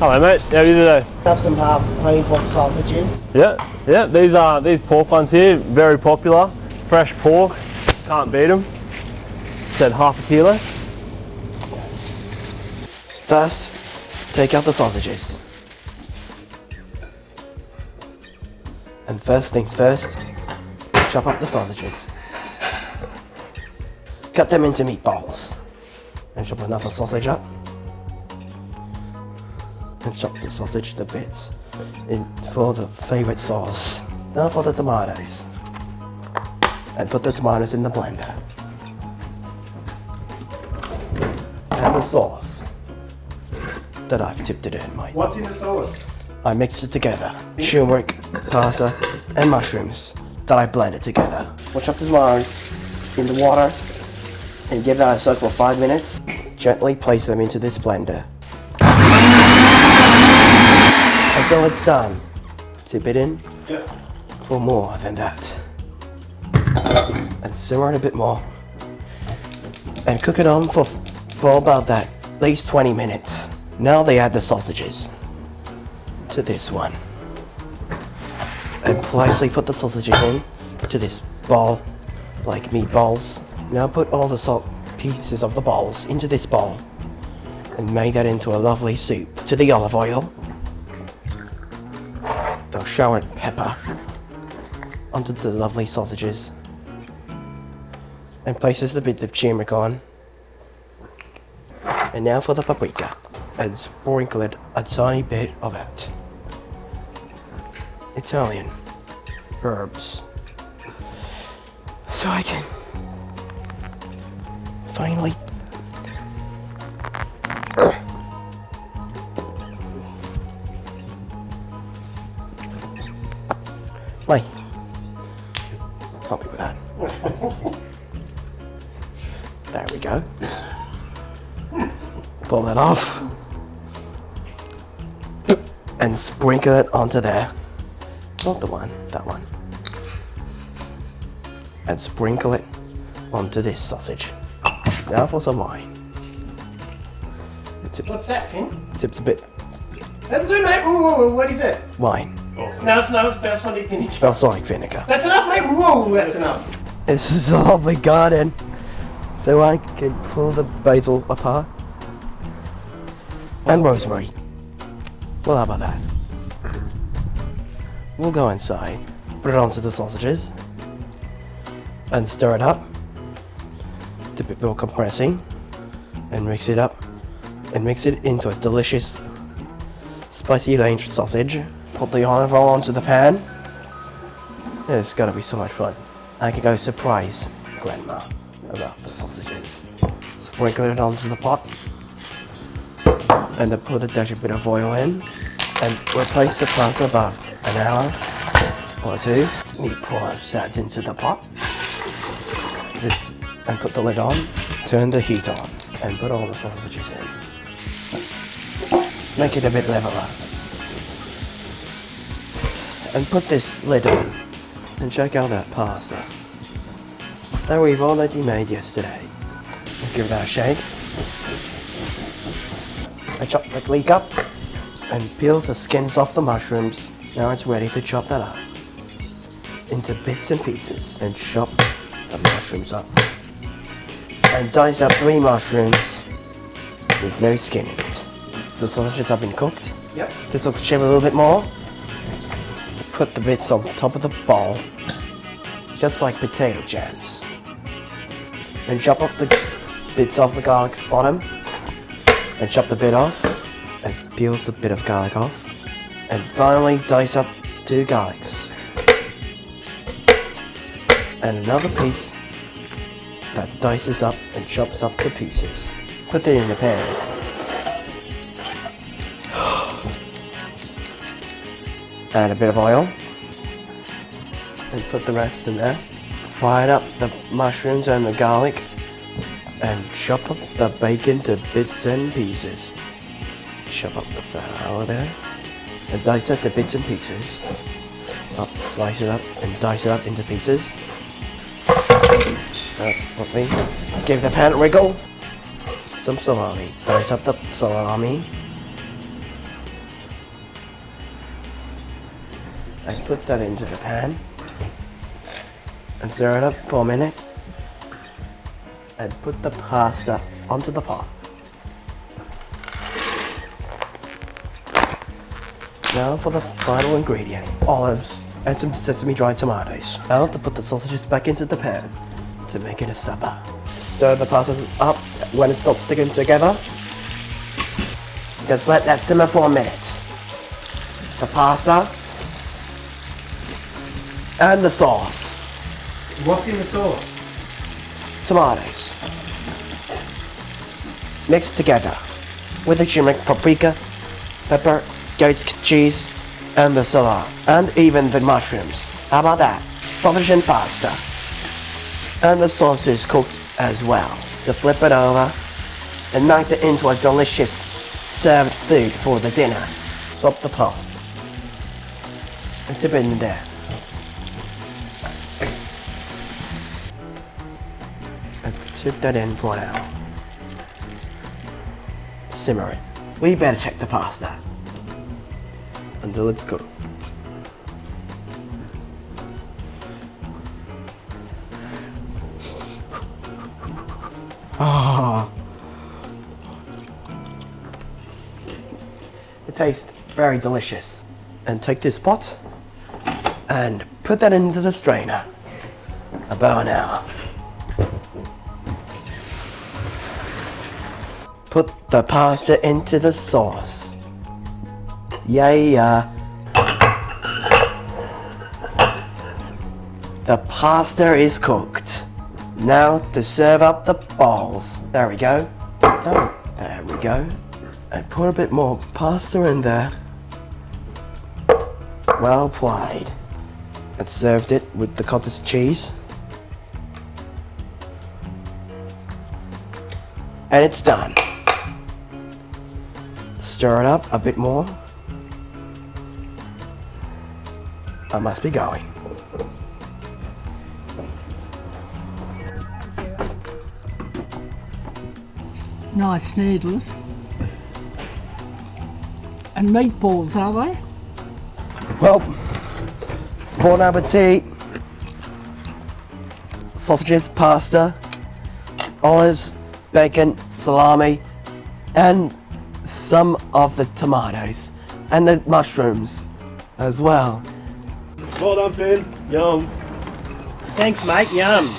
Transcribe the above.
Hello mate, how are you today? Have some plain pork sausages. Yeah, these pork ones here, very popular. Fresh pork, can't beat them. Said half a kilo. First, take out the sausages. And first things first, chop up the sausages. Cut them into meatballs. And chop another sausage up. And chop the sausage to bits for the favorite sauce. Now for the tomatoes. And put the tomatoes in the blender. And the sauce that I've tipped it in, mate. What's in the sauce? I mixed it together. Turmeric, pasta, and mushrooms that I blended together. We'll chop the tomatoes in the water and give that a soak for 5 minutes. Gently place them into this blender until it's done. Tip it in for more than that. And simmer it a bit more. And cook it on for about that, at least 20 minutes. Now they add the sausages to this one. And nicely put the sausages in to this bowl, like meatballs. Now put all the pieces of the balls into this bowl and make that into a lovely soup. To the olive oil, the showered pepper onto the lovely sausages, and places a bit of turmeric on. And now for the paprika, and sprinkle it a tiny bit of it. Italian herbs. So I can finally Wait. Help me with that. There we go. Pull that off. And sprinkle it onto there. Not the one, that one. And sprinkle it onto this sausage. Now for some wine. What's that, Finn? Tips a bit. That'll do, mate. Whoa, what is it? Wine. No, it's balsamic vinegar. Balsamic vinegar. That's enough, mate. Whoa, that's enough. This is a lovely garden. So I can pull the basil apart. And rosemary. Well, how about that? We'll go inside, put it onto the sausages, and stir it up. Dip it more compressing, and mix it up, and mix it into a delicious spicy range sausage. Put the olive oil onto the pan. It's gonna be so much fun. I can go surprise Grandma about the sausages. Sprinkle it onto the pot, and then put a dash bit of oil in, and replace the plant above an hour or two. Meat pours that into the pot. This, and put the lid on. Turn the heat on, and put all the sausages in. Make it a bit leveler. And put this lid on, and check out that pasta that we've already made yesterday. Give that a shake. I chop the leek up and peels the skins off the mushrooms. Now it's ready to chop that up into bits and pieces and chop the mushrooms up. And dice up 3 mushrooms with no skin in it. The sausages have been cooked. Yep. This will shave a little bit more. Put the bits on top of the bowl, just like potato jams. And chop up the bits off the garlic's bottom. And chop the bit off. And peel the bit of garlic off. And finally dice up 2 garlics. And another piece that dices up and chops up to pieces. Put it in the pan. Add a bit of oil. And put the rest in there. Fry up the mushrooms and the garlic. And chop up the bacon to bits and pieces. Chop up the fat out of there. And dice it to bits and pieces. Slice it up and dice it up into pieces. That's what we give the pan a wriggle. Some salami. Dice up the salami. and put that into the pan and stir it up for a minute and put the pasta onto the pot. Now for the final ingredient, olives and some sesame dried tomatoes. Now to put the sausages back into the pan to make it a supper. Stir the pasta up when it starts sticking together. Just let that simmer for a minute. The pasta and the sauce. What's in the sauce? Tomatoes. Mixed together with the turmeric, paprika, pepper, goat's cheese, and the salad, and even the mushrooms. How about that? Sausage and pasta. And the sauce is cooked as well. To flip it over and make it into a delicious served food for the dinner. Stop the pot and tip it in there. And tip that in for an hour. Simmer it. We better check the pasta until it's cooked. It tastes very delicious. And take this pot and put that into the strainer. About an hour. Put the pasta into the sauce. Yeah. The pasta is cooked. Now to serve up the balls. There we go. Oh, there we go. I put a bit more pasta in there. Well played. And served it with the cottage cheese. And it's done. Stir it up a bit more. I must be going. Nice noodles. And meatballs, are they? Well, bon appetit. Sausages, pasta, olives, bacon, salami, and some of the tomatoes and the mushrooms as well. Well done, Finn. Yum. Thanks, mate. Yum.